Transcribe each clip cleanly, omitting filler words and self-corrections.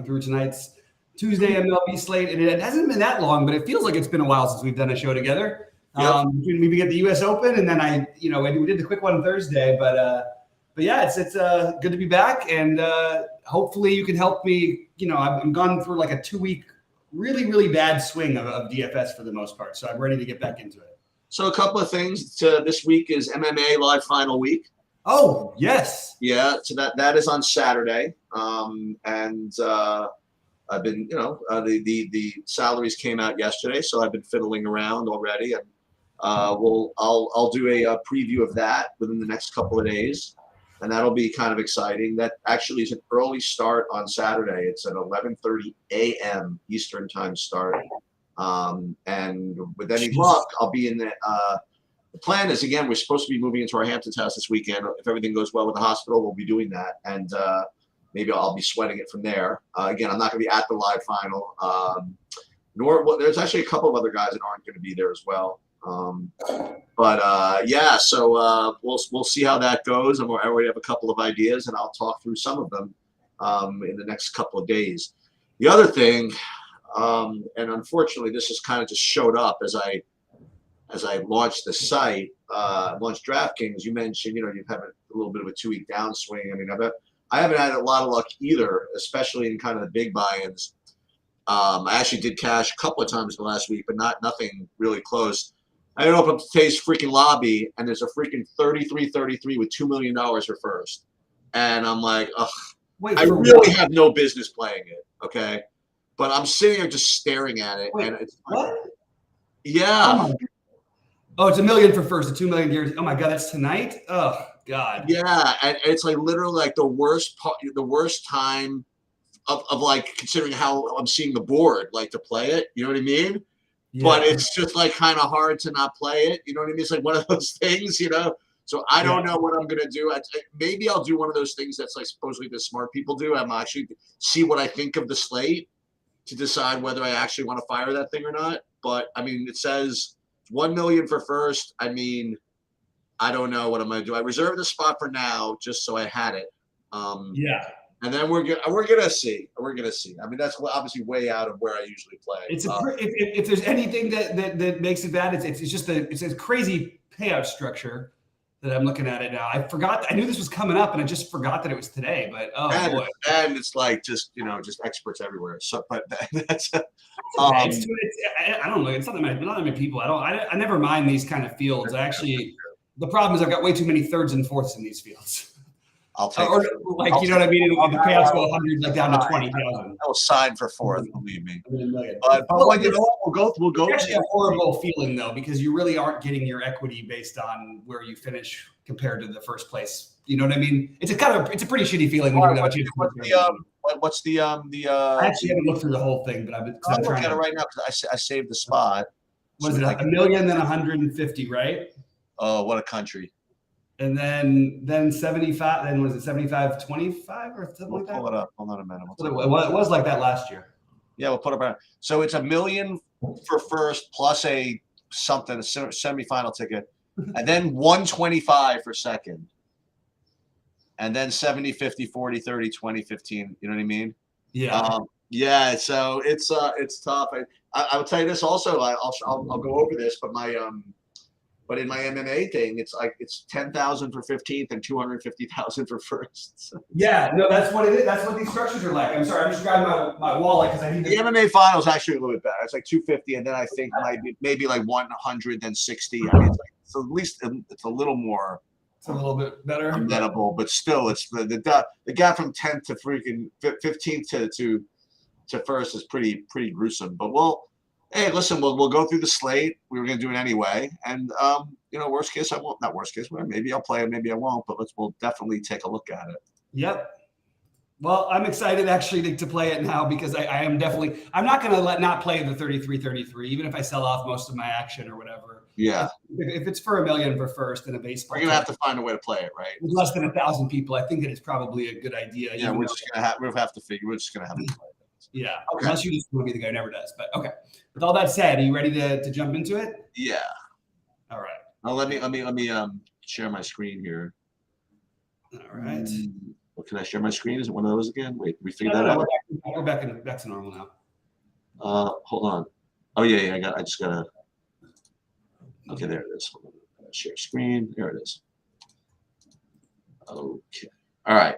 through tonight's Tuesday MLB slate, and it hasn't been that long, but it feels like it's been a while since we've done a show together. Yep. We get the U.S. Open, and then we did the quick one Thursday, but yeah, it's good to be back, and hopefully you can help me. I'm gone through like a 2-week, really, really bad swing of DFS for the most part, so I'm ready to get back into it. So a couple of things. This week is MMA live final week. Oh, yes. Yeah, so that is on Saturday. And I've been, the salaries came out yesterday, so I've been fiddling around already, and I'll do a preview of that within the next couple of days, and that'll be kind of exciting. That actually is an early start on Saturday. It's an 11:30 a.m. Eastern time start, and with any luck, I'll be in the. The plan is, again, we're supposed to be moving into our Hamptons house this weekend. If everything goes well with the hospital, we'll be doing that, and maybe I'll be sweating it from there. Again, I'm not going to be at the live final. There's actually a couple of other guys that aren't going to be there as well. So we'll see how that goes. I already have a couple of ideas, and I'll talk through some of them in the next couple of days. The other thing, and unfortunately, this has kind of just showed up as I launched the site, launched DraftKings. You mentioned, you've had a little bit of a 2-week downswing. I mean, I haven't had a lot of luck either, especially in kind of the big buy-ins. I actually did cash a couple of times in the last week, but nothing really close. I opened up today's freaking lobby, and there's a freaking 33-33 with $2 million for first. And I'm like, ugh, I really have no business playing it, okay? But I'm sitting there just staring at it. Wait, and it's what? Yeah. Oh, it's $1 million for first, the $2 million guarantee. Oh my God, that's tonight. Oh God. Yeah, and it's like literally like the worst time of like considering how I'm seeing the board, like to play it. You know what I mean? Yeah. But it's just like kind of hard to not play it. You know what I mean? It's like one of those things, So I don't know what I'm gonna do. Maybe I'll do one of those things that's like supposedly the smart people do. I'm actually see what I think of the slate to decide whether I actually want to fire that thing or not. But I mean, it says $1 million for first. I mean, I don't know what I'm going to do. I reserved the spot for now just so I had it. Yeah. And then we're gonna see. We're gonna see. I mean, that's obviously way out of where I usually play. If there's anything that makes it bad, it's just it's a crazy payout structure that I'm looking at it now. I forgot. I knew this was coming up, and I just forgot that it was today. But boy, and it's like just experts everywhere. So, but that's. I don't know. It's not that many people. I never mind these kind of fields. The problem is I've got way too many thirds and fourths in these fields. I'll take you know what I mean? The payouts go 100 down to 20,000. I'll sign for fourth, believe me. But we'll go. It's actually a horrible feeling though, because you really aren't getting your equity based on where you finish compared to the first place. You know what I mean? It's a pretty shitty feeling when you have a chance. What's the I actually haven't looked through the whole thing, but I'm looking at it right now because I saved the spot. Was it $1 million, then 150, right? Oh, what a country! And then 75. Then was it 75, 25 or something like that? Pull it up. Hold on a minute. It was like that last year. Yeah, we'll put it back. So it's $1 million for first plus a semifinal ticket, and then 125 for second, and then 70, 50, 40, 30, 20, 15. You know what I mean? Yeah. Yeah. So it's tough. I will tell you this also. I'll go over this, but But in my MMA thing, it's 10,000 for 15th and 250,000 for first. Yeah, no, that's what it is. That's what these structures are like. I'm sorry, I'm just grabbing my wallet because I need the MMA final is actually a little bit better. It's like 250, and then I think maybe like 100, then 60. I mean, so at least it's a little more. It's a little bit better, amenable, but still, it's the gap from 10th to freaking 15th to first is pretty gruesome. But hey, listen, we'll go through the slate. We were going to do it anyway. And, worst case, I won't. Not worst case, maybe I'll play it, maybe I won't. But we'll definitely take a look at it. Yep. Well, I'm excited actually to play it now because I'm not going to not play the 33-33, even if I sell off most of my action or whatever. Yeah. If it's for $1 million for first and a baseball, we're going to have to find a way to play it, right? With less than 1,000 people, I think that it's probably a good idea. Yeah, we're just going to have to play it. Yeah, okay. Unless you just want to be the guy who never does. But okay. With all that said, are you ready to jump into it? Yeah. All right. Now let me share my screen here. All right. Can I share my screen? Is it one of those again? Wait, we figured No, that no, out. we're back to normal now. Hold on. Oh yeah, I just gotta. Okay, there it is. Share screen. There it is. Okay. All right.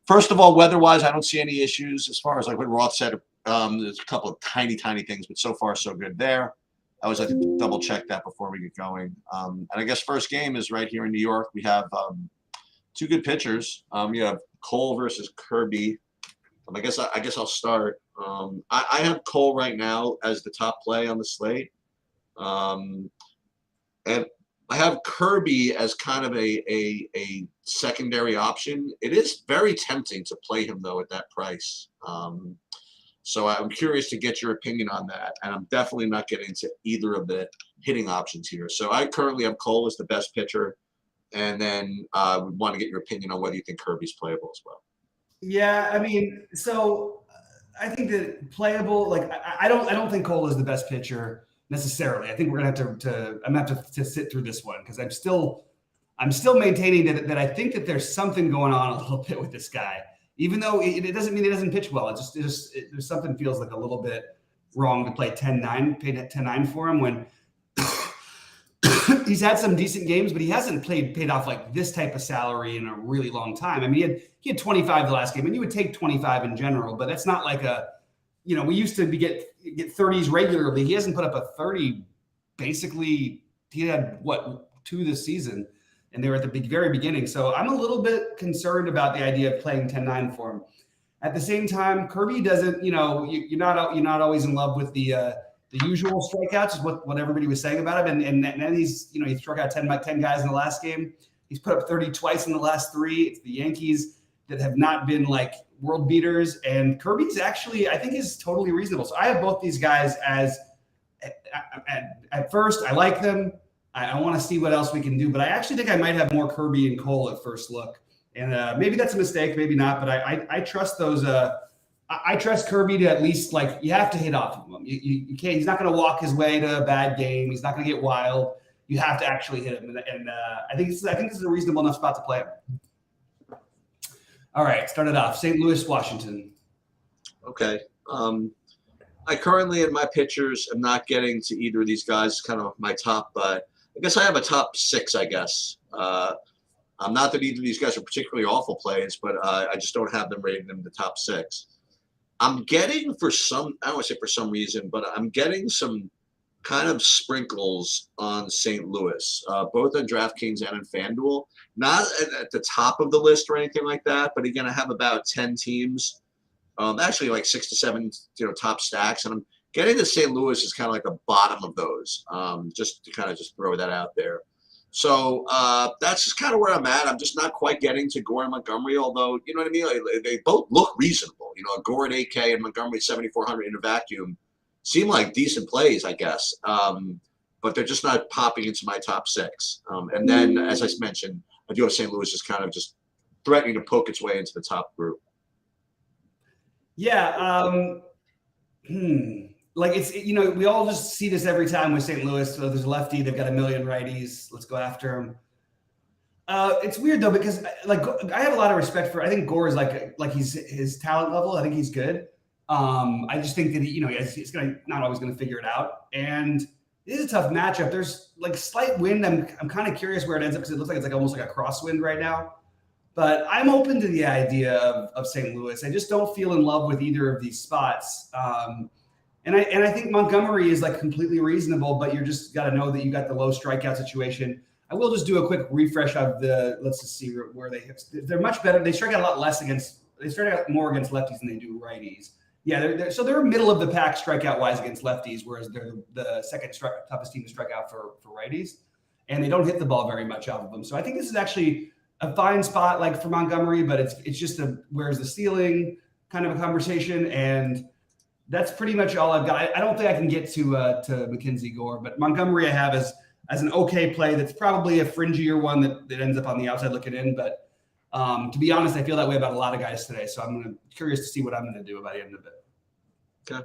First of all, weather-wise, I don't see any issues as far as like what Roth said. There's a couple of tiny things, but so far so good there. I always like to double check that before we get going. And I guess first game is right here in New York. We have two good pitchers. You have Cole versus Kirby. I guess I'll start. I have Cole right now as the top play on the slate, and I have Kirby as kind of a secondary option. It is very tempting to play him though at that price. So I'm curious to get your opinion on that, and I'm definitely not getting into either of the hitting options here. So I currently have Cole as the best pitcher, and then would want to get your opinion on whether you think Kirby's playable as well. Yeah, I mean, so I think that playable. Like, I don't think Cole is the best pitcher necessarily. I think we're gonna have to I'm gonna have to sit through this one because I'm still maintaining that I think that there's something going on a little bit with this guy. Even though it doesn't mean he doesn't pitch well, there's something feels like a little bit wrong to play 10-9, pay 10-9 for him when he's had some decent games, but he hasn't paid off like this type of salary in a really long time. I mean, he had 25 the last game, and you would take 25 in general, but that's not like we used to get 30s regularly. He hasn't put up a 30 basically. He had two this season, and they were at the very beginning. So I'm a little bit concerned about the idea of playing 10-9 for him. At the same time, Kirby doesn't, you're not always in love with the usual strikeouts is what everybody was saying about him. And then he's, he struck out 10 guys in the last game. He's put up 30 twice in the last three. It's the Yankees that have not been like world beaters. And Kirby's actually, I think, is totally reasonable. So I have both these guys as at first, I like them. I want to see what else we can do, but I actually think I might have more Kirby and Cole at first look. And maybe that's a mistake, maybe not, but I trust those. I trust Kirby to at least, like, you have to hit off of him. You can't. He's not going to walk his way to a bad game. He's not going to get wild. You have to actually hit him, and I think this is a reasonable enough spot to play him. All right, start it off. St. Louis, Washington. Okay. I currently in my pitchers am not getting to either of these guys. Kind of my top. I guess I have a top six. I guess. I'm not that either of these guys are particularly awful plays, but I just don't have them rated in the top six. I'm getting I don't want to say for some reason, but I'm getting some kind of sprinkles on St. Louis, both on DraftKings and in FanDuel. Not at the top of the list or anything like that, but again, I have about 10 teams, actually like 6 to 7, top stacks, and I'm getting to St. Louis is kind of like the bottom of those, just to kind of just throw that out there. So that's just kind of where I'm at. I'm just not quite getting to Gore and Montgomery, although, you know what I mean? Like, they both look reasonable. Gore at 8K and Montgomery at 7,400 in a vacuum seem like decent plays, I guess. But they're just not popping into my top six. And then, as I mentioned, I do have St. Louis just kind of just threatening to poke its way into the top group. Yeah. Like it's, we all just see this every time with St. Louis. So there's a lefty, they've got a million righties. Let's go after him. It's weird though, because I have a lot of respect for, I think Gore is like he's his talent level. I think he's good. I just think that he's not always going to figure it out. And it is a tough matchup. There's like slight wind. I'm kind of curious where it ends up because it looks like it's like almost like a crosswind right now. But I'm open to the idea of St. Louis. I just don't feel in love with either of these spots. And I think Montgomery is like completely reasonable, but you're just got to know that you got the low strikeout situation. I will just do a quick refresh of let's just see where they hit. They're much better. They strike out a lot less they strike out more against lefties than they do righties. Yeah, so they're middle of the pack strikeout wise against lefties, whereas they're the second toughest team to strike out for righties, and they don't hit the ball very much off of them. So I think this is actually a fine spot like for Montgomery, but it's just where's the ceiling kind of a conversation, and that's pretty much all I've got. I don't think I can get to Mackenzie Gore, but Montgomery I have as an okay play. That's probably a fringier one that ends up on the outside looking in. But to be honest, I feel that way about a lot of guys today. So I'm curious to see what I'm going to do by the end of it. Okay.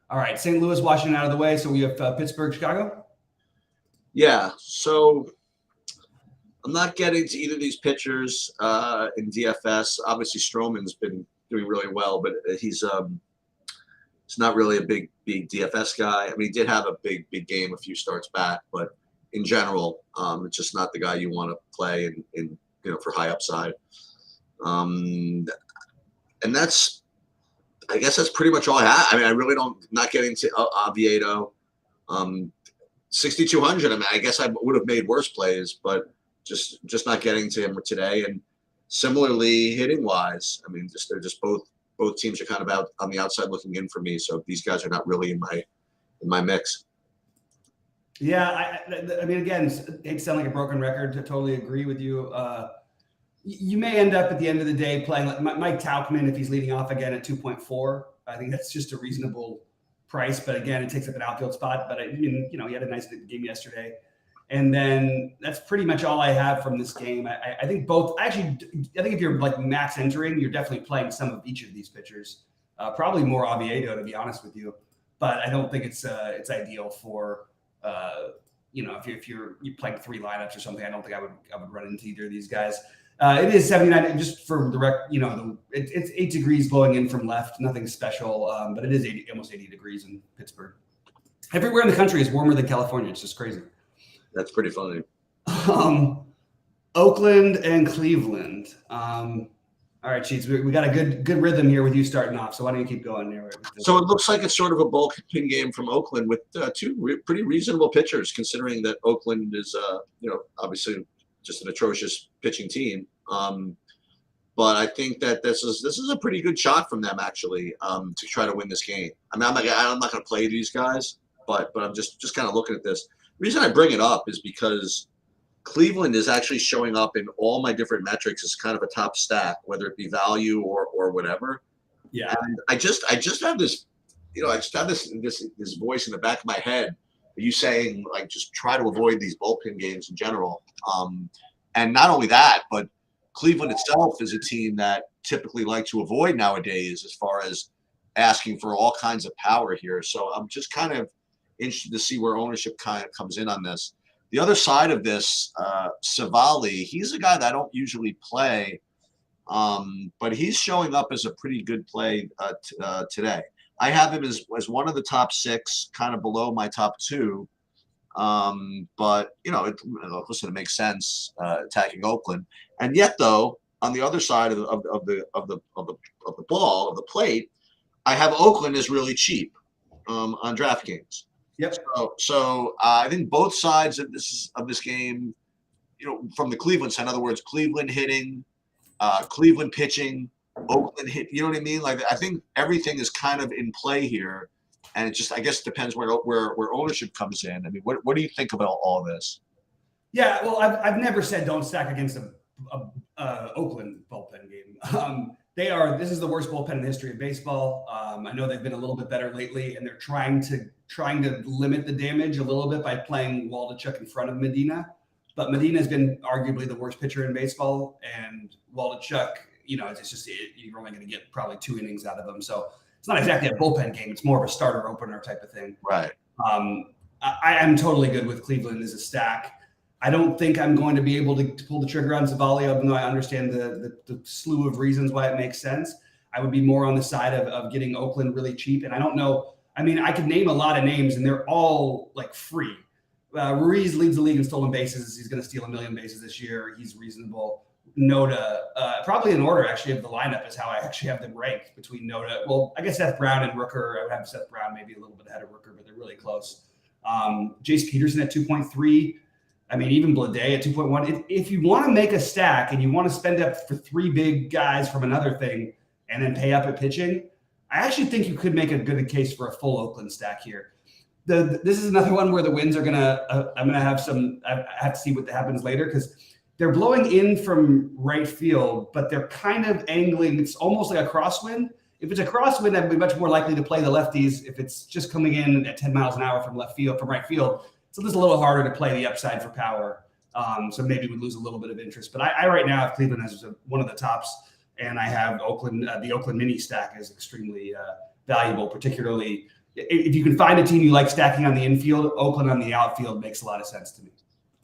All right. St. Louis, Washington out of the way. So we have Pittsburgh, Chicago. Yeah. So I'm not getting to either of these pitchers in DFS. Obviously, Stroman's been doing really well, but he's not really a big DFS guy. I mean, he did have a big game a few starts back, but in general, it's just not the guy you want to play in for high upside. And I guess that's pretty much all I have. I mean, I really not getting to Oviedo. 6,200. I mean, I guess I would have made worse plays, but just not getting to him today. And similarly, hitting wise, I mean, they're just both teams are kind of out on the outside looking in for me. So these guys are not really in my mix. Yeah, I mean, again, it sounds like a broken record. To totally agree with you. You may end up at the end of the day playing like Mike Tauchman if he's leading off again at 2.4. I think that's just a reasonable price, but again, it takes up an outfield spot. But I mean, he had a nice game yesterday, and then that's pretty much all I have from this game. I think both. Actually, I think if you're like max entering, you're definitely playing some of each of these pitchers. Probably more Oviedo, to be honest with you, but I don't think it's ideal for if you're playing 3 lineups or something. I don't think I would run into either of these guys. It is 79, just for the record, it's 8 degrees blowing in from left, nothing special, but it is almost 80 degrees in Pittsburgh. Everywhere in the country is warmer than California. It's just crazy. That's pretty funny. Oakland and Cleveland. All right, Cheats, we got a good rhythm here with you starting off, so why don't you keep going there? So it looks like it's sort of a bullpen game from Oakland with 2 pretty reasonable pitchers, considering that Oakland is, obviously just an atrocious pitching team. But I think that this is a pretty good shot from them actually to try to win this game. I mean, I'm not going to play these guys, but I'm just kind of looking at this. The reason I bring it up is because Cleveland is actually showing up in all my different metrics as kind of a top stack, whether it be value or whatever. Yeah. And I just have this, this voice in the back of my head. You saying like just try to avoid these bullpen games in general. And not only that, but Cleveland itself is a team that typically like to avoid nowadays as far as asking for all kinds of power here. So I'm just kind of interested to see where ownership kind of comes in on this. The other side of this, Savali, he's a guy that I don't usually play, but he's showing up as a pretty good play today. I have him as one of the top 6, kind of below my top 2. But listen, it makes sense attacking Oakland, and yet though on the other side of the ball of the plate, I have Oakland is really cheap on DraftKings. Yep. So I think both sides of this game, from the Cleveland side, in other words, Cleveland hitting, Cleveland pitching, Oakland hit. You know what I mean? Like I think everything is kind of in play here. And it just, I guess, depends where ownership comes in. I mean, what do you think about all this? Yeah, well, I've never said don't stack against a Oakland bullpen game. This is the worst bullpen in the history of baseball. I know they've been a little bit better lately, and they're trying to limit the damage a little bit by playing Waldachuk in front of Medina. But Medina has been arguably the worst pitcher in baseball, and Waldachuk, it's just you're only going to get probably 2 innings out of him. So it's not exactly a bullpen game. It's more of a starter opener type of thing. Right. I am totally good with Cleveland as a stack. I don't think I'm going to be able to pull the trigger on Savali, even though I understand the slew of reasons why it makes sense. I would be more on the side of getting Oakland really cheap. And I don't know. I mean, I could name a lot of names, and they're all like free. Ruiz leads the league in stolen bases. He's going to steal 1 million bases this year. He's reasonable. Noda, probably in order actually of the lineup is how I actually have them ranked between Noda. Well, I guess Seth Brown and Rooker. I would have Seth Brown maybe a little bit ahead of Rooker, but they're really close. Jace Peterson at 2.3. I mean, even Blade at 2.1. If you want to make a stack and you want to spend up for 3 big guys from another thing and then pay up at pitching, I actually think you could make a good case for a full Oakland stack here. This is another one where the wins are I'm gonna have some. I have to see what happens later because they're blowing in from right field, but they're kind of angling. It's almost like a crosswind. If it's a crosswind, I'd be much more likely to play the lefties. If it's just coming in at 10 miles an hour from right field, so it's a little harder to play the upside for power. So maybe we'd lose a little bit of interest. But I right now have Cleveland as one of the tops, and I have Oakland. The Oakland mini stack is extremely valuable, particularly if you can find a team you like stacking on the infield. Oakland on the outfield makes a lot of sense to me.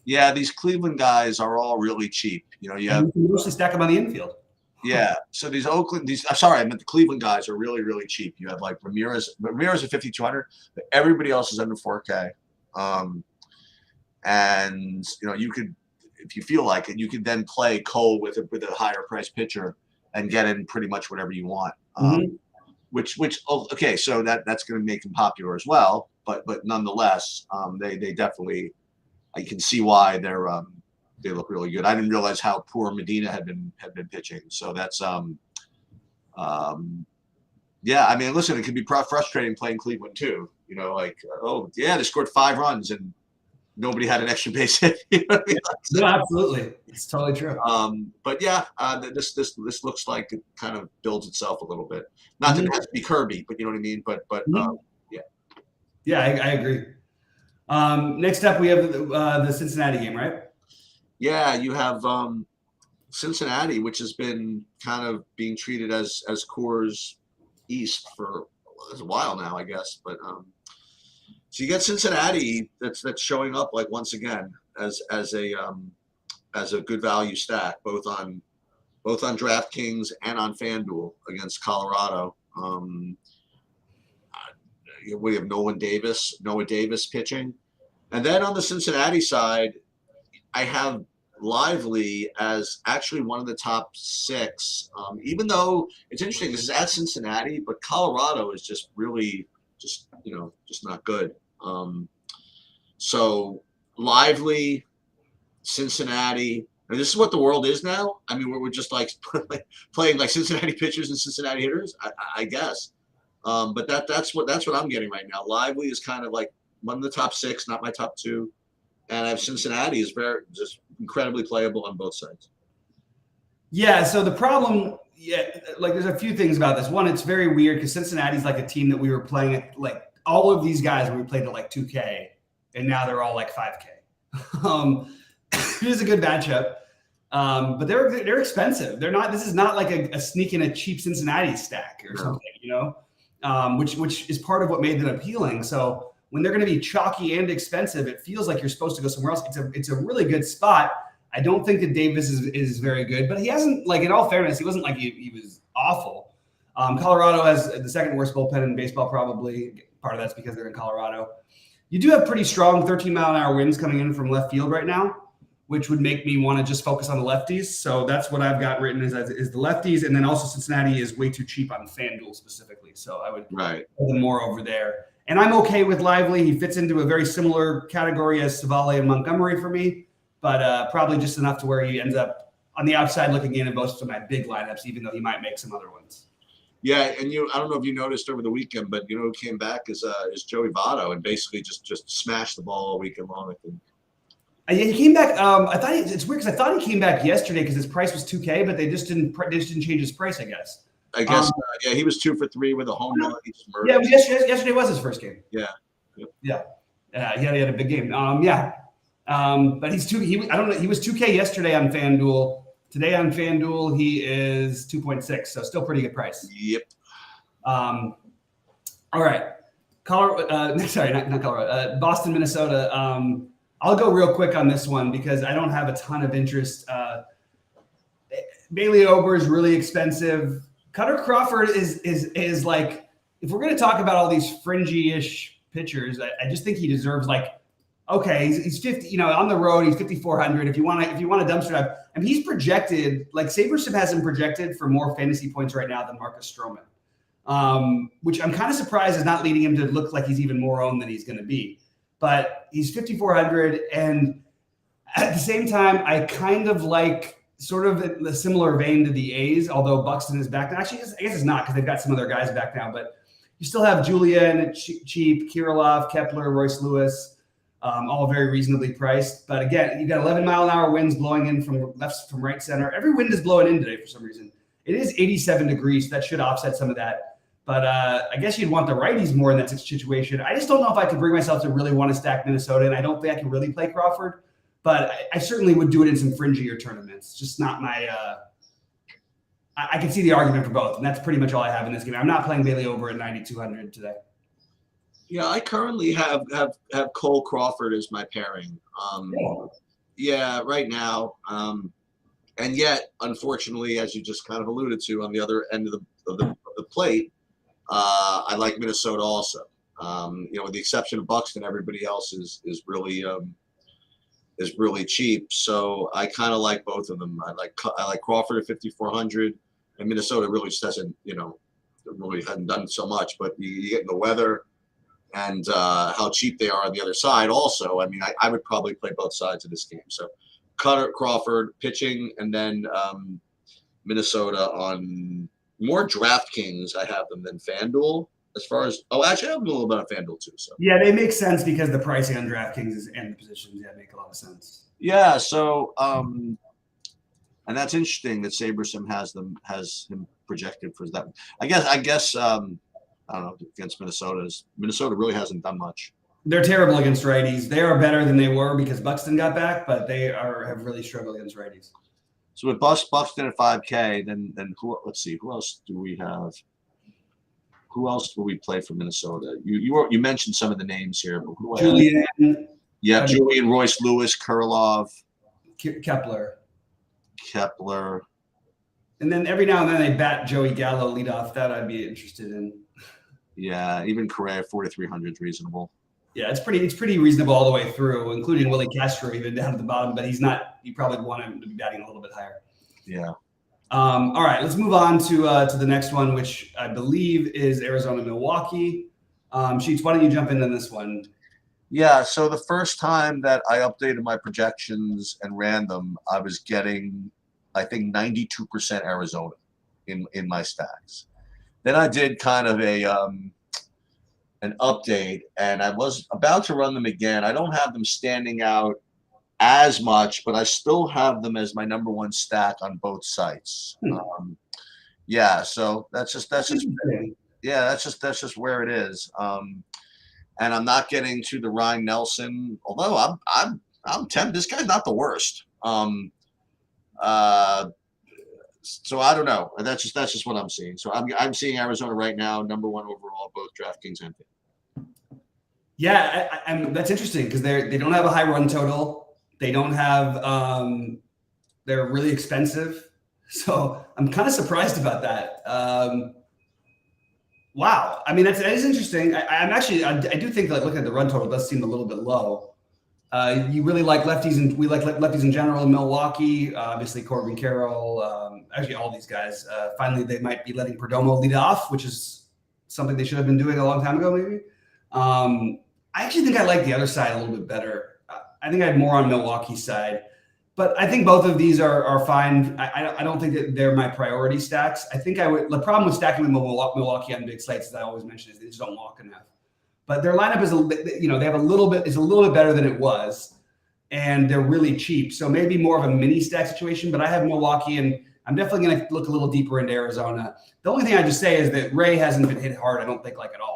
Yeah, these Cleveland guys are all really cheap. You know, you have And you can mostly stack them on the infield. yeah. So I meant the Cleveland guys are really, really cheap. You have like Ramirez at 5,200, but everybody else is under 4K. And you know, you could, if you feel like it, you could then play Cole with a higher price pitcher and get in pretty much whatever you want. Which okay, so that's going to make them popular as well. But nonetheless, they definitely, I can see why they look really good. I didn't realize how poor Medina had been pitching. So that's yeah. I mean, listen, it can be frustrating playing Cleveland too. You know, like oh yeah, they scored 5 runs and nobody had an extra base hit. You know what I mean? No, absolutely, it's totally true. But yeah, this looks like it kind of builds itself a little bit. Not that it has to be Kirby, but you know what I mean. But yeah. Yeah, I agree. Next up, we have the Cincinnati game, right? Yeah, you have Cincinnati, which has been kind of being treated as Coors East for a while now, I guess. But so you get Cincinnati that's showing up like once again as a good value stack, both on DraftKings and on FanDuel against Colorado. We have Noah Davis pitching, and then on the Cincinnati side, I have Lively as actually one of the top 6. Even though it's interesting, this is at Cincinnati, but Colorado is just really just not good. So Lively, Cincinnati. And this is what the world is now. I mean, we're just like playing like Cincinnati pitchers and Cincinnati hitters, I guess. But that's what I'm getting right now. Lively is kind of like one of the top 6, not my top 2. And I have Cincinnati is just incredibly playable on both sides. Yeah. So the problem, like there's a few things about this. One, it's very weird because Cincinnati's like a team that we were playing at, like all of these guys we played at like 2K, and now they're all like 5K. It is a good matchup, but they're expensive. They're not. This is not like a sneak in a cheap Cincinnati stack or something, you know, which is part of what made them appealing. So when they're going to be chalky and expensive, it feels like you're supposed to go somewhere else. It's a really good spot. I don't think that Davis is very good, but he hasn't, like, in all fairness, he wasn't like he was awful. Colorado has the second worst bullpen in baseball, probably. Part of that's because they're in Colorado. You do have pretty strong 13-mile-an-hour winds coming in from left field right now, which would make me want to just focus on the lefties. So that's what I've got written is the lefties. And then also Cincinnati is way too cheap on FanDuel specifically. So I would put them more over there. And I'm okay with Lively. He fits into a very similar category as Savale and Montgomery for me, but probably just enough to where he ends up on the outside looking in most of my big lineups, even though he might make some other ones. Yeah, and I don't know if you noticed over the weekend, but who came back is Joey Votto and basically just smashed the ball all weekend long, I think. Yeah, he came back. I thought it's weird because I thought he came back yesterday because his price was 2K, but they just didn't change his price, I guess. Yeah, he was 2 for 3 with a home run. He just murdered. Yeah, yesterday was his first game. Yeah. Yep. Yeah. He had a big game. But he's I don't know. He was 2K yesterday on FanDuel. Today on FanDuel, he is 2.6, so still pretty good price. Yep. All right. Sorry, not Colorado. Boston, Minnesota. I'll go real quick on this one because I don't have a ton of interest. Bailey Ober is really expensive. Cutter Crawford is like, if we're going to talk about all these fringy-ish pitchers, I just think he deserves okay, he's 50, on the road, he's 5,400. If you want a dumpster dive, and he's projected, like Sabership has him projected for more fantasy points right now than Marcus Stroman, which I'm kind of surprised is not leading him to look like he's even more owned than he's going to be. But he's 5,400, and at the same time, I kind of like sort of in a similar vein to the A's, although Buxton is back now. Actually, I guess it's not because they've got some other guys back now, but you still have Julian, cheap, Kirilov, Kepler, Royce Lewis. All very reasonably priced. But again, you got 11-mile-an-hour winds blowing in from left, from right center. Every wind is blowing in today for some reason. It is 87 degrees. So that should offset some of that. But I guess you'd want the righties more in that situation. I just don't know if I could bring myself to really want to stack Minnesota, and I don't think I can really play Crawford. But I certainly would do it in some fringier tournaments. Just not my I can see the argument for both, and that's pretty much all I have in this game. I'm not playing Bailey over at 9,200 today. Yeah, I currently have Cole Crawford as my pairing. Yeah, right now. And yet, unfortunately, as you just kind of alluded to, on the other end of the plate, I like Minnesota also. With the exception of Buxton, everybody else is really cheap. So I kind of like both of them. I like Crawford at 5,400, and Minnesota really just hasn't really hadn't done so much. But you get in the weather and how cheap they are on the other side. Also, I mean, I would probably play both sides of this game. So Cutter, Crawford pitching, and then Minnesota on more DraftKings. I have them than FanDuel. As far as actually, I have them a little bit on FanDuel too. So Yeah, they make sense because the pricing on DraftKings and the positions, make a lot of sense. yeah, so and that's interesting that Sabersim has him projected for that. I guess I don't know, against Minnesota really hasn't done much. They're terrible against righties. They are better than they were because Buxton got back, but they have really struggled against righties. So with Buxton at 5K, then let's see, who else do we have? Who else will we play for Minnesota? You mentioned some of the names here, but who Julian. Yeah, Julian, Royce Lewis, Kurlov, Kepler. And then every now and then they bat Joey Gallo lead off. That I'd be interested in. Yeah, even Correa 4,300 is reasonable. Yeah, it's pretty reasonable all the way through, including Willie Castro even down at the bottom. But he's not. You probably want him to be batting a little bit higher. Yeah. All right, let's move on to the next one, which I believe is Arizona Milwaukee. Sheets, why don't you jump in on this one? Yeah, so the first time that I updated my projections and ran them, I was getting, I think, 92% Arizona in my stacks. Then I did kind of an update, and I was about to run them again. I don't have them standing out as much, but I still have them as my number one stack on both sites. Yeah, so that's just where it is. And I'm not getting to the Ryan Nelson, although I'm tempted. This guy's not the worst. So I don't know. That's just what I'm seeing. So I'm seeing Arizona right now, number one overall, both DraftKings and FanDuel. Yeah, that's interesting because they don't have a high run total. They don't have. They're really expensive, so I'm kind of surprised about that. Wow, I mean that is interesting. I do think that looking at the run total does seem a little bit low. You really like lefties, and we like lefties in general in Milwaukee. Obviously, Corbin Carroll. Actually, all these guys. Finally, they might be letting Perdomo lead off, which is something they should have been doing a long time ago, maybe. I actually think I like the other side a little bit better. I think I have more on Milwaukee's side, but I think both of these are fine. I don't think that they're my priority stacks. I think the problem with stacking with Milwaukee on big slates, as I always mention, is they just don't walk enough. But their lineup is they have a little bit better than it was, and they're really cheap. So maybe more of a mini stack situation. But I have Milwaukee, and I'm definitely going to look a little deeper into Arizona. The only thing I just say is that Ray hasn't been hit hard. I don't think at all.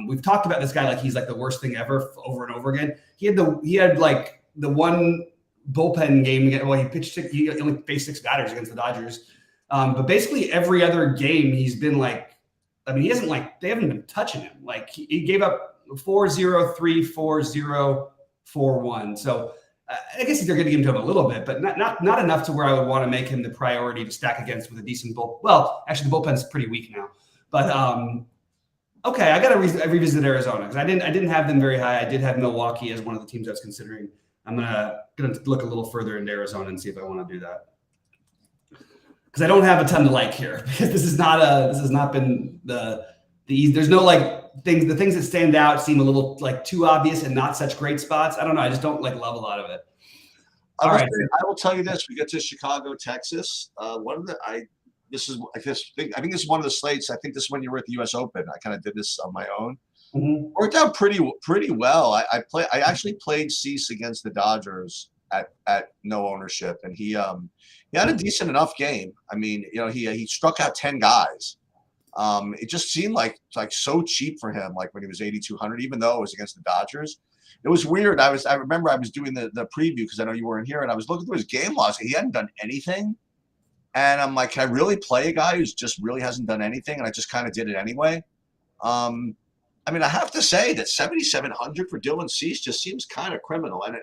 We've talked about this guy like he's like the worst thing ever over and over again. He had like the one bullpen game. Well, he only faced 6 batters against the Dodgers. But basically every other game he's been like, I mean, they haven't been touching him. Like he gave up 4-0, 3-4-0, 4-1. So I guess they're getting into him a little bit, but not enough to where I would want to make him the priority to stack against with a decent bull. Well, actually the bullpen's pretty weak now, but okay, I got to revisit Arizona because I didn't have them very high. I did have Milwaukee as one of the teams I was considering. I'm gonna look a little further into Arizona and see if I want to do that because I don't have a ton to like here because this has not been the there's no things. The things that stand out seem a little too obvious and not such great spots. I don't know. I just don't love a lot of it. All right, I will tell you this: we get to Chicago, Texas. I think this is one of the slates. I think this is when you were at the U.S. Open. I kind of did this on my own. Mm-hmm. Worked out pretty well. I actually played Cease against the Dodgers at no ownership, and he had a decent enough game. I mean, he struck out 10 guys. It just seemed like so cheap for him. Like when he was 8,200, even though it was against the Dodgers. It was weird. I remember I was doing the preview because I know you weren't here, and I was looking through his game logs. He hadn't done anything. And I'm like, can I really play a guy who's just really hasn't done anything? And I just kind of did it anyway. I mean, I have to say that 7,700 for Dylan Cease just seems kind of criminal, and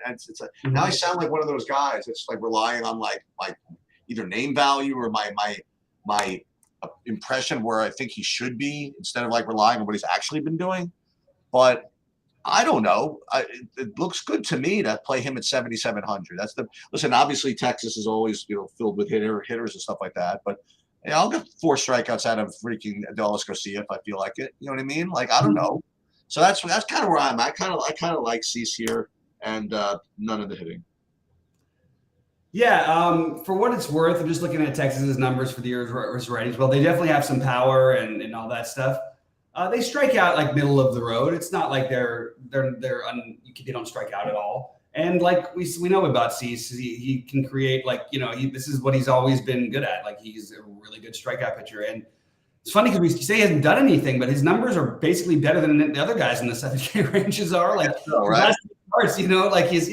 now I sound like one of those guys that's like relying on like either name value or my impression where I think he should be instead of like relying on what he's actually been doing. But I don't know. It looks good to me to play him at 7,700. Listen. Obviously, Texas is always filled with hitters and stuff like that. But yeah, I'll get 4 strikeouts out of freaking Adolis Garcia if I feel like it. You know what I mean? Like I don't know. So that's kind of where I'm at. I kind of like Cease here, and none of the hitting. Yeah, for what it's worth, I'm just looking at Texas's numbers for the year's ratings. Well, they definitely have some power and all that stuff. They strike out like middle of the road. It's not like they don't strike out at all. And like we know about Cease, he can create this is what he's always been good at. Like he's a really good strikeout pitcher. And it's funny because we say he hasn't done anything, but his numbers are basically better than the other guys in the 7K ranges are. Like right? Starts, like his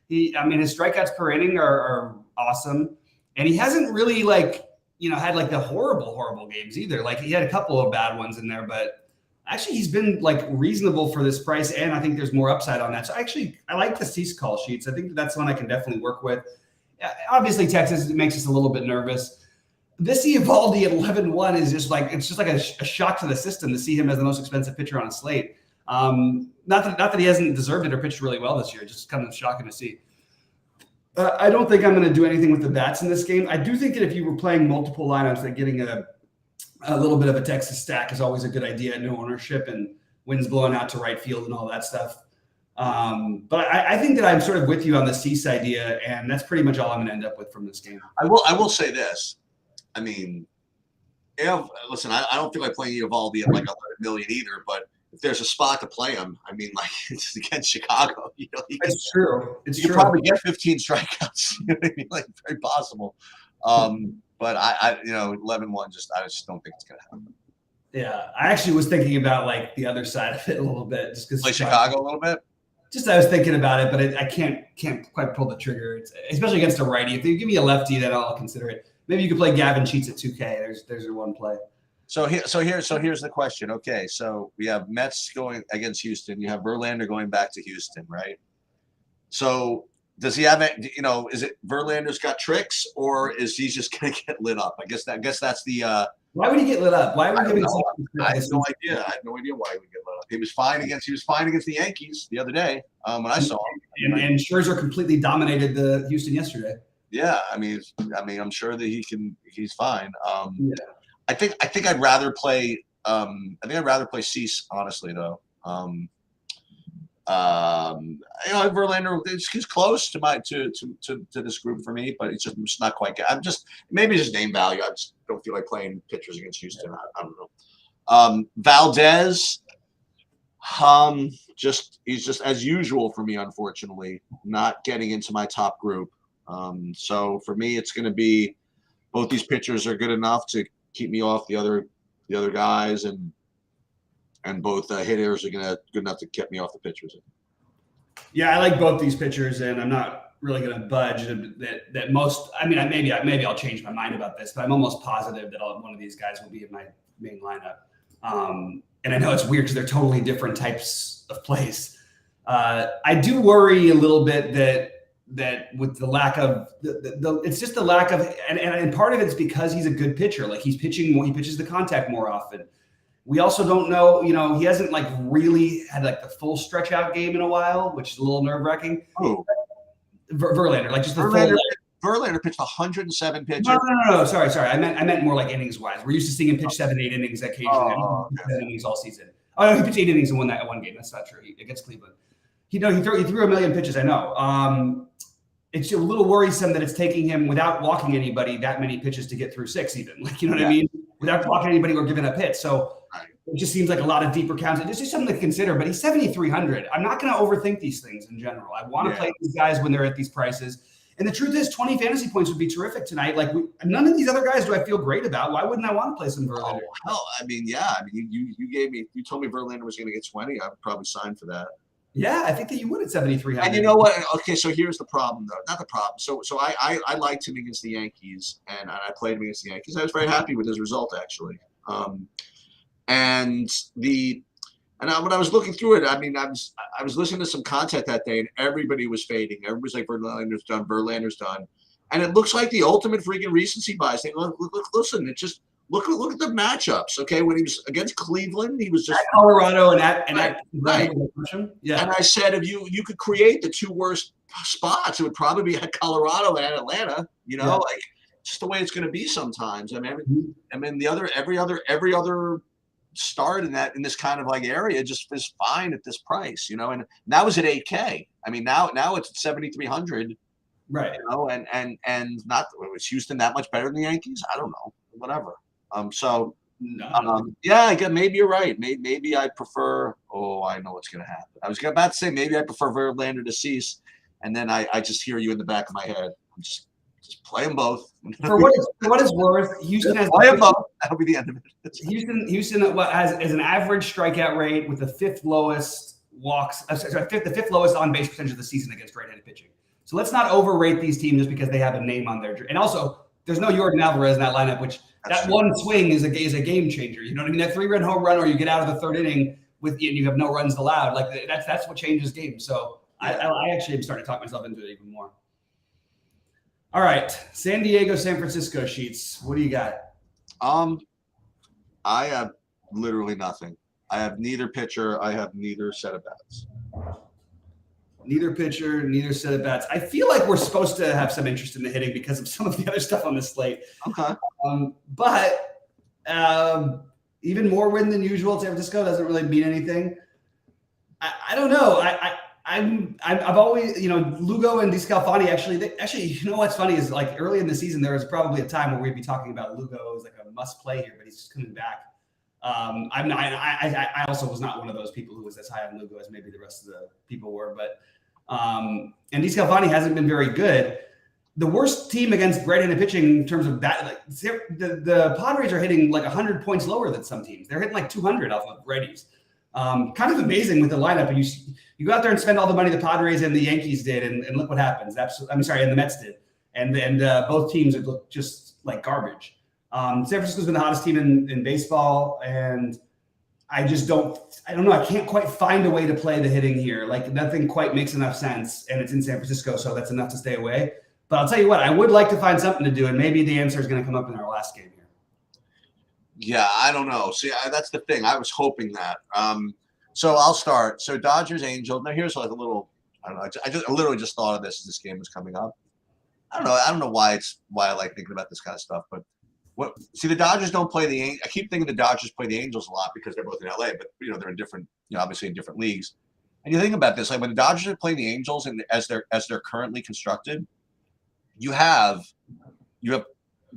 strikeouts per inning are awesome, and he hasn't really had like the horrible games either. Like he had a couple of bad ones in there, but actually he's been like reasonable for this price, and I think there's more upside on that. So I like the Cease call sheets. I think that's one I can definitely work with. Obviously, Texas makes us a little bit nervous. This Eovaldi at 11-1 is just like a shock to the system to see him as the most expensive pitcher on a slate. Not that he hasn't deserved it or pitched really well this year. Just kind of shocking to see. I don't think I'm going to do anything with the bats in this game. I do think that if you were playing multiple lineups, that getting a little bit of a Texas stack is always a good idea. No ownership and winds blowing out to right field and all that stuff. But I think that I'm sort of with you on the Cease idea, and that's pretty much all I'm going to end up with from this game. I will say this. I mean, listen, I don't feel like playing Eovaldi at like 11 million either, but if there's a spot to play him, I mean, like it's against Chicago. It's true. You could probably get 15 strikeouts. You know what I mean? Like very possible. But I 11-1, I just don't think it's gonna happen. Yeah, I actually was thinking about like the other side of it a little bit, just because play Chicago a little bit. Just I was thinking about it, but I can't quite pull the trigger. Especially against a righty. If you give me a lefty, then I'll consider it. Maybe you could play Gavin Sheets at 2K. There's your one play. So here's the question. Okay, so we have Mets going against Houston. You have Verlander going back to Houston, right? So does he have is it Verlander's got tricks, or is he just going to get lit up? I guess that's the. Why would he get lit up? Why would he I have no idea. I have no idea why he would get lit up. He was fine against the Yankees the other day when I saw him. And Scherzer completely dominated the Houston yesterday. Yeah, I mean, I'm sure that he's fine. I think I'd rather play. Cease, honestly, though. Verlander, he's close to this group for me, but it's just not quite good. Maybe it's just name value. I just don't feel like playing pitchers against Houston. I don't know. Valdez, he's just as usual for me, unfortunately, not getting into my top group. So for me, it's going to be both these pitchers are good enough to keep me off the other guys, and both hitters are good enough to get me off the pitchers. Yeah, I like both these pitchers, and I'm not really going to budge that most. I mean, maybe I'll change my mind about this, but I'm almost positive that one of these guys will be in my main lineup. And I know it's weird because they're totally different types of plays. I do worry a little bit that with the lack of it's just the lack of, and part of it's because he's a good pitcher. Like he's pitching more, he pitches the contact more often. We also don't know, he hasn't like really had like the full stretch out game in a while, which is a little nerve wracking. Oh, Verlander, like just the Verlander pitched 107 pitches. No. Sorry. I meant more like innings wise. We're used to seeing him pitch 7-8 innings occasionally. Okay. 7 innings all season. Oh no, he pitched 8 innings and won that one game. That's not true. Against Cleveland. He threw a million pitches. I know. It's a little worrisome that it's taking him without walking anybody that many pitches to get through 6 even. Like, you know what I mean? Without walking anybody or giving up hits. So it just seems like a lot of deeper counts. It's just something to consider, but he's 7,300. I'm not going to overthink these things in general. I want to play these guys when they're at these prices. And the truth is 20 fantasy points would be terrific tonight. Like none of these other guys do I feel great about. Why wouldn't I want to play some Verlander? Oh, hell, you told me Verlander was going to get 20. I would probably sign for that. Yeah, I think that you would at 7,300. And you know what? Okay, so here's the problem, though. Not the problem. So I liked him against the Yankees, and I played him against the Yankees. I was very happy with his result, actually. And And when I was looking through it, I mean, I was listening to some content that day, and everybody was fading. Everybody's like, Verlander's done, and it looks like the ultimate freaking recency bias thing. Look, listen, it just look at the matchups. Okay, when he was against Cleveland, he was just at Colorado and right. Yeah, and I said if you could create the two worst spots, it would probably be at Colorado and Atlanta. Like just the way it's going to be sometimes. I mean, every other start in this kind of like area just is fine at this price, and that was at 8K. I mean, now it's at 7,300, right? And not was Houston that much better than the Yankees? I don't know, whatever. Yeah, I guess maybe you're right. Maybe I prefer. Oh, I know what's going to happen. I was about to say maybe I prefer Verlander to Cease, and then I just hear you in the back of my head. I'm just play them both. For what it's worth, Houston has play them both. That'll be the end of it. Houston has an average strikeout rate with the fifth lowest walks, the fifth lowest on base percentage of the season against right-handed pitching. So let's not overrate these teams just because they have a name on their. And also, there's no Jordan Alvarez in that lineup, which that one swing is a game changer. You know what I mean? That 3-run home run, or you get out of the third inning and you have no runs allowed. Like that's what changes games. So yeah. I actually am starting to talk myself into it even more. All right, San Diego, San Francisco sheets. What do you got? I have literally nothing. I have neither pitcher. I have neither set of bats. Neither pitcher, neither set of bats. I feel like we're supposed to have some interest in the hitting because of some of the other stuff on the slate. Okay. But even more win than usual. San Francisco doesn't really mean anything. I don't know. I've always, Lugo and DeScalfani actually, you know what's funny is like early in the season, there was probably a time where we'd be talking about Lugo as like a must play here, but he's just coming back. I also was not one of those people who was as high on Lugo as maybe the rest of the people were, but and DeScalfani hasn't been very good. The worst team against right-handed pitching in terms of bat, like the Padres are hitting like 100 points lower than some teams. They're hitting like 200 off of righties. Kind of amazing with the lineup. And you go out there and spend all the money the Padres and the Yankees did, and look what happens. And the Mets did. And both teams would look just like garbage. San Francisco's been the hottest team in baseball, and I don't know. I can't quite find a way to play the hitting here. Like nothing quite makes enough sense, and it's in San Francisco, so that's enough to stay away. But I'll tell you what, I would like to find something to do, and maybe the answer is going to come up in our last game here. Yeah, I don't know. See, that's the thing. I was hoping that. So I'll start. So Dodgers, Angels. Now here's like a little. I don't know. I literally just thought of this as this game was coming up. I don't know why I like thinking about this kind of stuff, but the Dodgers don't play the. I keep thinking the Dodgers play the Angels a lot because they're both in LA, but they're in different, obviously in different leagues. And you think about this, like when the Dodgers are playing the Angels, and as they're currently constructed, you have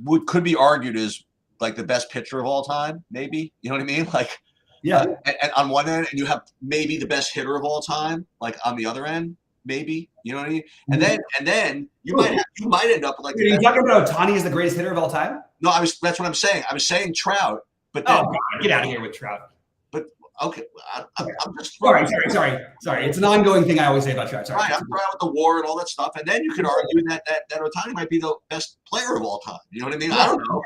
what could be argued as like the best pitcher of all time, maybe. You know what I mean? Like, yeah. And on one end, and you have maybe the best hitter of all time, like on the other end, maybe. You know what I mean? And then you might end up with like. Are you talking about Ohtani as the greatest hitter of all time? No, that's what I'm saying. I was saying Trout, but then, God, get out of here with Trout. But okay, I'm just sorry. It's an ongoing thing I always say about Trout. Sorry. Right, I'm trying with the WAR and all that stuff, and then you could argue that Ohtani might be the best player of all time. You know what I mean? I don't know.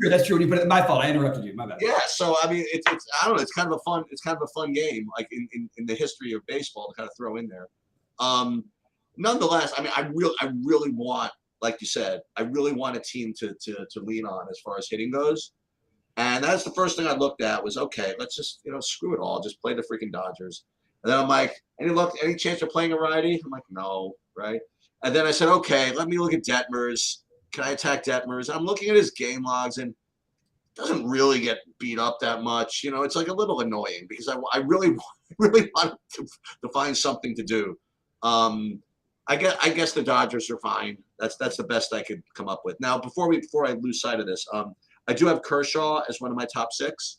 That's true. When you put it, my fault. I interrupted you. My bad. Yeah. So I mean, it's I don't know. It's kind of a fun game, like in the history of baseball, to kind of throw in there. Nonetheless, I mean, I really want, like you said, I really want a team to lean on as far as hitting goes. And that's the first thing I looked at was, okay, let's just, screw it all. Just play the freaking Dodgers. And then I'm like, any chance of playing a righty? I'm like, no, right? And then I said, okay, let me look at Detmers. Can I attack Detmers? I'm looking at his game logs, and it doesn't really get beat up that much. It's like a little annoying because I really want to find something to do. I guess the Dodgers are fine. That's the best I could come up with. Now, before I lose sight of this, I do have Kershaw as one of my top 6.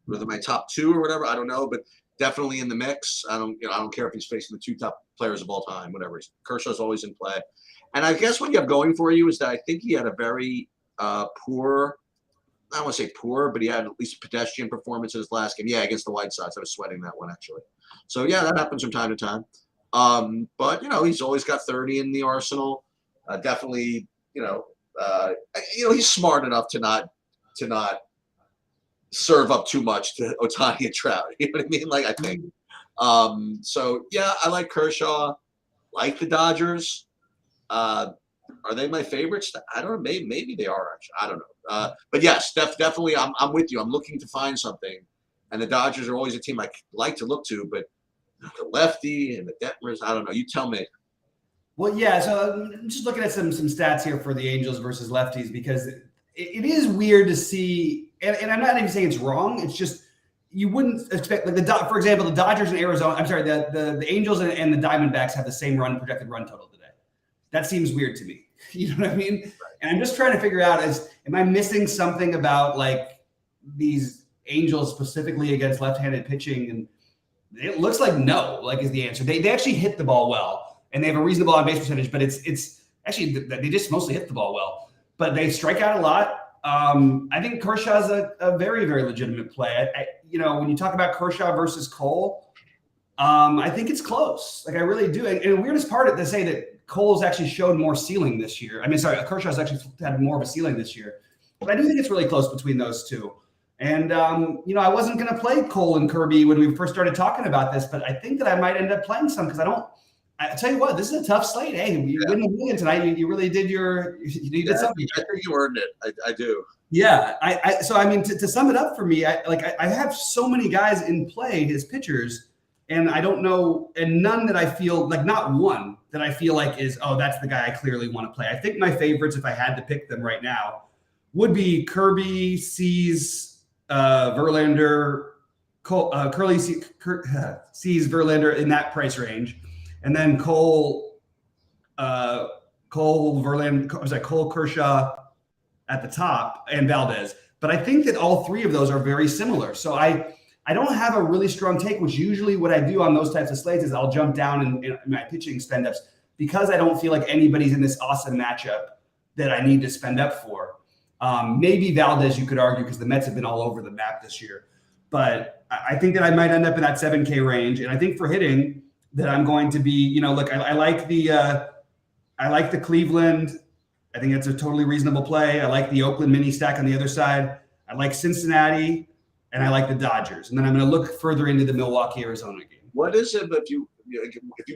Whether my top 2 or whatever, I don't know, but definitely in the mix. I don't care if he's facing the 2 top players of all time, whatever. Kershaw's always in play. And I guess what you have going for you is that I think he had a very poor, I don't want to say poor, but he had at least a pedestrian performance in his last game. Yeah, against the White Sox. I was sweating that one, actually. So, yeah, that happens from time to time. But, he's always got 30 in the arsenal. Definitely, he's smart enough to not serve up too much to Ohtani and Trout. You know what I mean? Like, I think. So yeah, I like Kershaw. Like the Dodgers. Are they my favorites? I don't know. Maybe they are. Actually, I don't know. But yes, definitely. I'm with you. I'm looking to find something, and the Dodgers are always a team I like to look to. But the lefty and the Detmers, I don't know. You tell me. Well, yeah. So I'm just looking at some stats here for the Angels versus lefties because it is weird to see, and I'm not even saying it's wrong. It's just you wouldn't expect, like for example, the Dodgers and Arizona. I'm sorry, the Angels and the Diamondbacks have the same projected run total today. That seems weird to me. You know what I mean? Right. And I'm just trying to figure out am I missing something about like these Angels specifically against left-handed pitching? And it looks like no, like is the answer. They actually hit the ball well and they have a reasonable on base percentage, but it's actually they just mostly hit the ball well, but they strike out a lot. I think Kershaw's a very, very legitimate play. When you talk about Kershaw versus Cole, I think it's close. Like I really do. And the weirdest part of to say that Cole's actually showed more ceiling this year. I mean, sorry, Kershaw's actually had more of a ceiling this year. But I do think it's really close between those two. And, I wasn't going to play Cole and Kirby when we first started talking about this, but I think that I might end up playing some because I tell you what, this is a tough slate. Hey, you win the million tonight. You really did you did something. I think you earned it. I do. Yeah. So, I mean, to sum it up for me, I have so many guys in play as pitchers, and I don't know, and none that I feel like, not one that I feel like is, that's the guy I clearly want to play. I think my favorites, if I had to pick them right now, would be Kirby, Cease, Verlander, Curly Cease, Verlander in that price range, and then Cole, Verlander, Cole, Kershaw at the top, and Valdez. But I think that all three of those are very similar. So I don't have a really strong take, which usually what I do on those types of slates is I'll jump down in my pitching spend ups because I don't feel like anybody's in this awesome matchup that I need to spend up for. Maybe Valdez, you could argue, because the Mets have been all over the map this year. But I think that I might end up in that 7K range. And I think for hitting that I'm going to be, look, I like the Cleveland. I think that's a totally reasonable play. I like the Oakland mini stack on the other side. I like Cincinnati. And I like the Dodgers. And then I'm going to look further into the Milwaukee, Arizona game. What is it? If you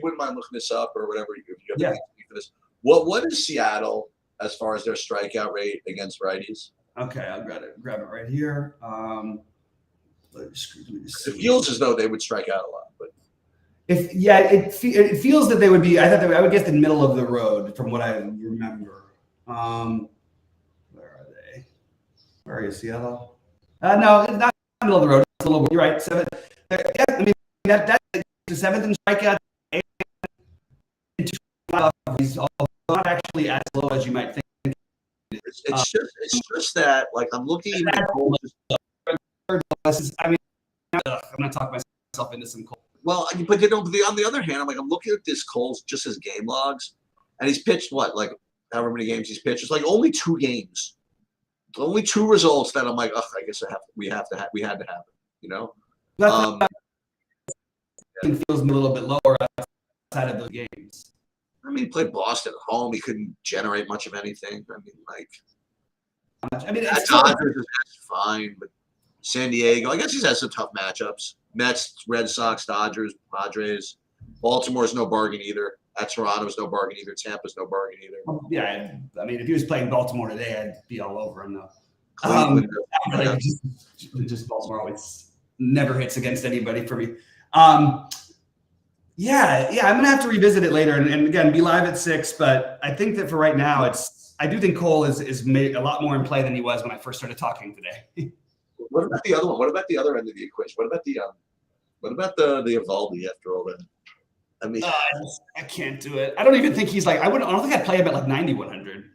wouldn't mind looking this up or whatever, if you have anything for this, what is Seattle as far as their strikeout rate against righties? Okay, I'll grab it right here. It feels as though they would strike out a lot, but it feels that they would be. I would guess the middle of the road from what I remember. Where are they? Where are you, Seattle? No, it's not middle of the road. It's a little. You're right. Seventh. Yeah, I mean that's the seventh in strikeout. He's not actually as low as you might think. It's just that, like, I'm looking. I mean, I'm gonna talk myself into some Cole. Well, but on the other hand, I'm looking at this Cole's just his game logs, and he's pitched like however many games he's pitched. It's like only 2 games. Only 2 results that I'm like, I guess we had to have it, feels a little bit lower outside of those games. I mean, he played Boston at home. He couldn't generate much of anything. Dodgers is fine, but San Diego, I guess he's had some tough matchups. Mets, Red Sox, Dodgers, Padres. Baltimore's no bargain either. At Toronto's no bargain either. Tampa's no bargain either. Yeah, I mean, if he was playing Baltimore today, I'd be all over him though. Just Baltimore always never hits against anybody for me. I'm gonna have to revisit it later and again be live at 6. But I think that for right now, I do think Cole is made a lot more in play than he was when I first started talking today. What about the other one? What about the other end of the equation? What about the Evaldi after all that? I mean, I can't do it. I don't even think he's like. I don't think I'd play him at like 9,100.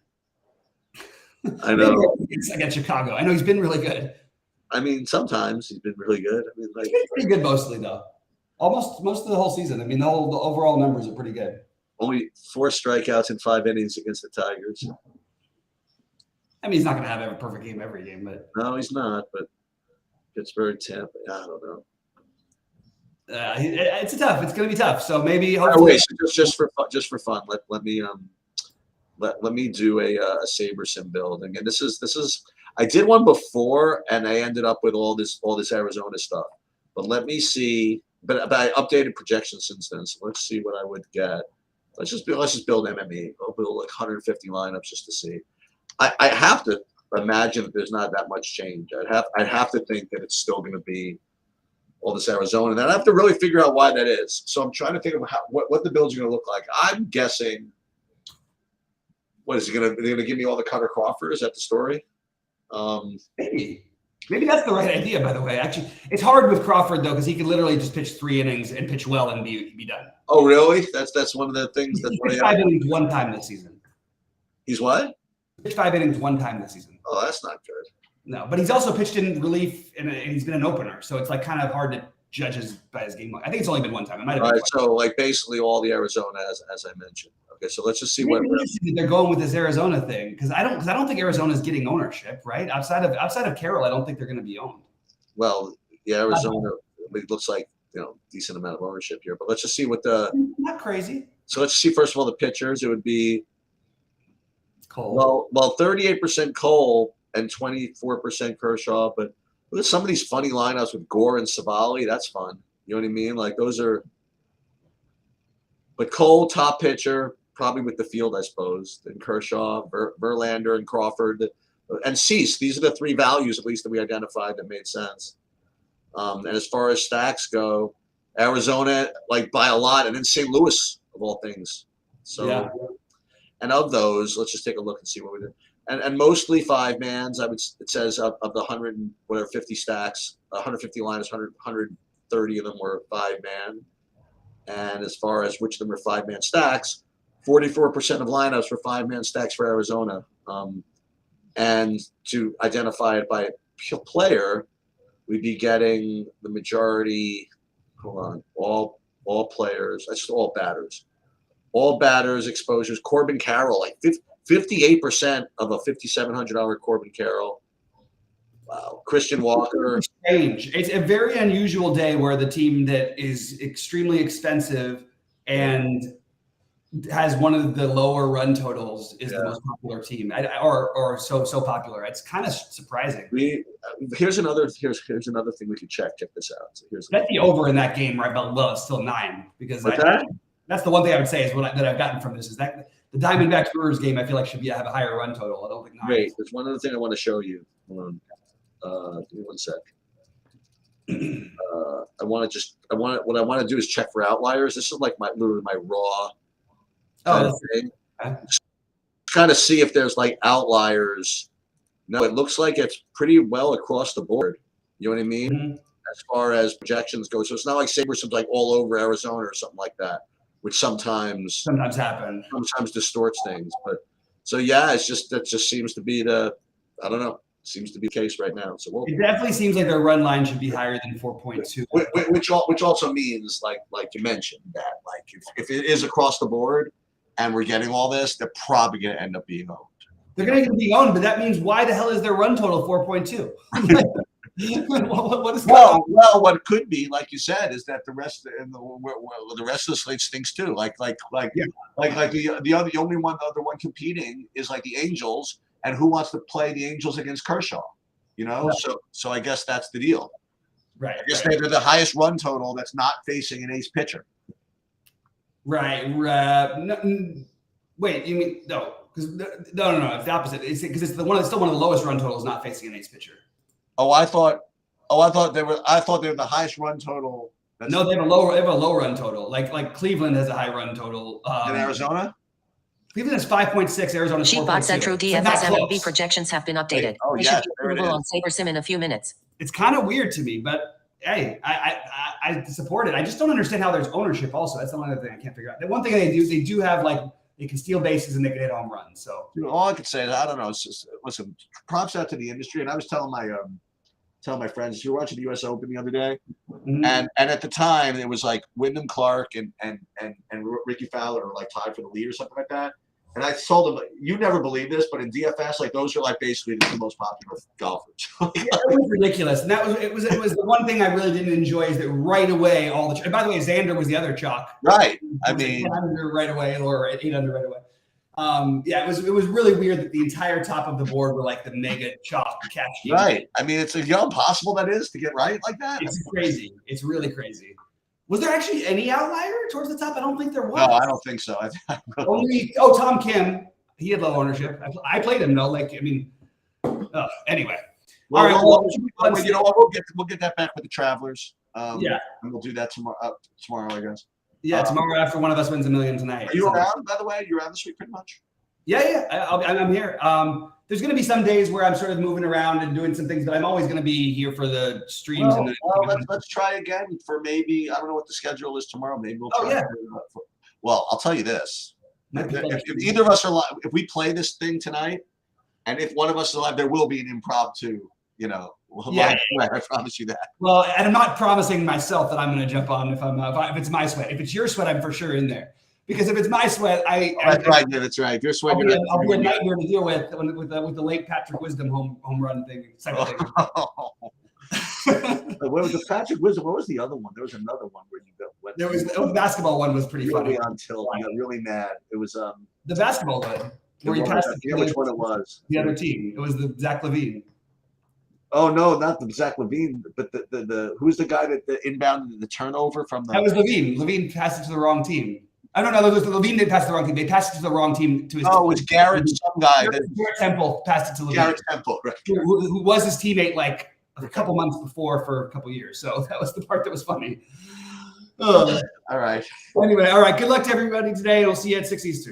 I know against Chicago. I know he's been really good. I mean, sometimes he's been really good. I mean, he's been pretty good mostly though. Almost most of the whole season. I mean, the overall numbers are pretty good. Only 4 strikeouts in 5 innings against the Tigers. I mean, he's not going to have a perfect game every game, but no, he's not. But Pittsburgh, Tampa, I don't know. It's going to be tough. So maybe hopefully, just for fun, let me do a Saber sim build. Again, this is I did one before, and I ended up with all this Arizona stuff. But let me see. But I updated projections since then. So let's see what I would get. Let's just build MME. I'll build like 150 lineups just to see. I have to imagine that there's not that much change. I'd have to think that it's still going to be all this Arizona. And I'd have to really figure out why that is. So I'm trying to think of what the builds are going to look like. I'm guessing. What is it going to? They're going to give me all the Cutter Crawford? Is that the story? Maybe that's the right idea. By the way, actually, it's hard with Crawford though because he can literally just pitch 3 innings and pitch well and be done. Oh, really? That's one of the things. He's pitched 5 innings one time this season. He's what? Pitched 5 innings one time this season. Oh, that's not good. No, but he's also pitched in relief and he's been an opener, so it's like kind of hard to judge by his game. I think it's only been one time. It might have been. All right, so like basically all the Arizona as I mentioned. Okay, so let's just see what they're going with this Arizona thing because I don't think Arizona is getting ownership, right? Outside of Carroll, I don't think they're going to be owned. Well, yeah, Arizona. It looks like decent amount of ownership here, but let's just see what not crazy. So let's see first of all the pitchers. It would be Cole. Well, 38% Cole and 24% Kershaw, but look at some of these funny lineups with Gore and Savali. That's fun. You know what I mean? Like those are. But Cole, top pitcher, probably with the field, I suppose. Then Kershaw, Verlander, and Crawford, and Cease. These are the 3 values, at least, that we identified that made sense. And as far as stacks go, Arizona, like by a lot, and then St. Louis, of all things. So, yeah. And of those, let's just take a look and see what we did. And mostly 5-mans. It says of the 50 stacks, 150 liners, 130 of them were 5-man. And as far as which of them are 5-man stacks, 44% of lineups were 5-man stacks for Arizona. And to identify it by player, we'd be getting the majority. Hold on, all players. That's all batters. All batters exposures. Corbin Carroll, like 58% of a $5,700 Corbin Carroll. Wow. Christian Walker. It's strange. It's a very unusual day where the team that is extremely expensive and has one of the lower run totals is the most popular team, or so popular. It's kind of surprising. Here's another thing we could check. Check this out. So that's the over in that game right below, still 9 because that's the one thing I would say is that I've gotten from this is that the Diamondbacks Brewers game I feel like should have a higher run total. I don't think 9. Wait, there's one other thing I want to show you. Hold on. Give me one sec. What I want to do is check for outliers. This is like literally my raw thing. Kind of see if there's like outliers. No, it looks like it's pretty well across the board. You know what I mean? Mm-hmm. As far as projections go. So it's not like Sabresom's like all over Arizona or something like that, which sometimes happen. Sometimes distorts things. But so yeah, that just seems to be I don't know. Seems to be the case right now. So it definitely seems like their run line should be higher than 4.2. Which also means like you mentioned that like if it is across the board and we're getting all this, they're probably going to end up being owned. They're going to be owned, but that means why the hell is their run total 4.2? What is what could be, like you said, is that the rest of the slate stinks too. Like the only other one competing is like the Angels. And who wants to play the Angels against Kershaw? Right. So I guess that's the deal. Right. I guess they're the highest run total that's not facing an ace pitcher. Right. Wait, you mean no? Because no. It's the opposite. It's because it's still one of the lowest run totals not facing an ace pitcher. I thought they were the highest run total. No, they have a low run total. Like Cleveland has a high run total. In Arizona. Cleveland is 5.6, Arizona is 4.2. Sheetbot Central DFS MLB projections have been updated. Oh, they yes, should be available on SaberSim in a few minutes. It's kind of weird to me, but hey, I support it. I just don't understand how there's ownership also. That's the one other thing I can't figure out. The one thing they do have like they can steal bases and they can hit home runs. So all I could say is I don't know. It's just, listen, props out to the industry. And I was telling my friends, you were watching the U.S. Open the other day, and at the time it was like Wyndham Clark and Ricky Fowler were like tied for the lead or something like that. And I told them, you never believe this, but in DFS, like those are like basically the 2 most popular golfers. It was ridiculous, and it was the one thing I really didn't enjoy is that right away all the. And by the way, Xander was the other chalk. Right. I mean, 10 under right away or 8 under right away. Yeah, it was really weird that the entire top of the board were like the mega chalk cash game. Right. I mean, it's how impossible that is to get right like that. It's crazy. It's really crazy. Was there actually any outlier towards the top? I don't think there was. No, I don't think so. Only Tom Kim. He had low ownership. I played him though. Like, I mean, anyway. Well, all right. you know what? We'll get that back with the Travelers. Yeah, and we'll do that tomorrow. I guess. Yeah, tomorrow after one of us wins $1 million tonight. Are you around? By the way, you're around this week, pretty much. Yeah. I'm here. There's going to be some days where I'm sort of moving around and doing some things, but I'm always going to be here for the streams. Let's try again for maybe, I don't know what the schedule is tomorrow. Maybe we'll try. Well, I'll tell you this. If either of us are live, if we play this thing tonight, and if one of us is alive, there will be an impromptu, I promise you that. Well, and I'm not promising myself that I'm going to jump on if it's my sweat. If it's your sweat, I'm for sure in there. Because if it's my sweat, that's right. Yeah, that's right. If you're sweating, I'll be a nightmare to deal with the late Patrick Wisdom home run thing. What was the Patrick Wisdom? What was the other one? There was another one where you went. There was the basketball one was pretty funny. Until I got really mad. It was the basketball one where you passed it to which one it was. The other team. It was the Zach LaVine. Oh no, not the Zach LaVine, but the who's the guy that inbounded the turnover from the. That was LaVine. LaVine passed it to the wrong team. I don't know. LaVine didn't pass it to the wrong team. They passed it to the wrong team. To his. Oh, it was Garrett, some guy. Garrett Temple passed it to LaVine. Garrett Temple, right? Who was his teammate like a couple months before for a couple years. So that was the part that was funny. All right. Anyway, all right. Good luck to everybody today. We'll see you at 6 Eastern.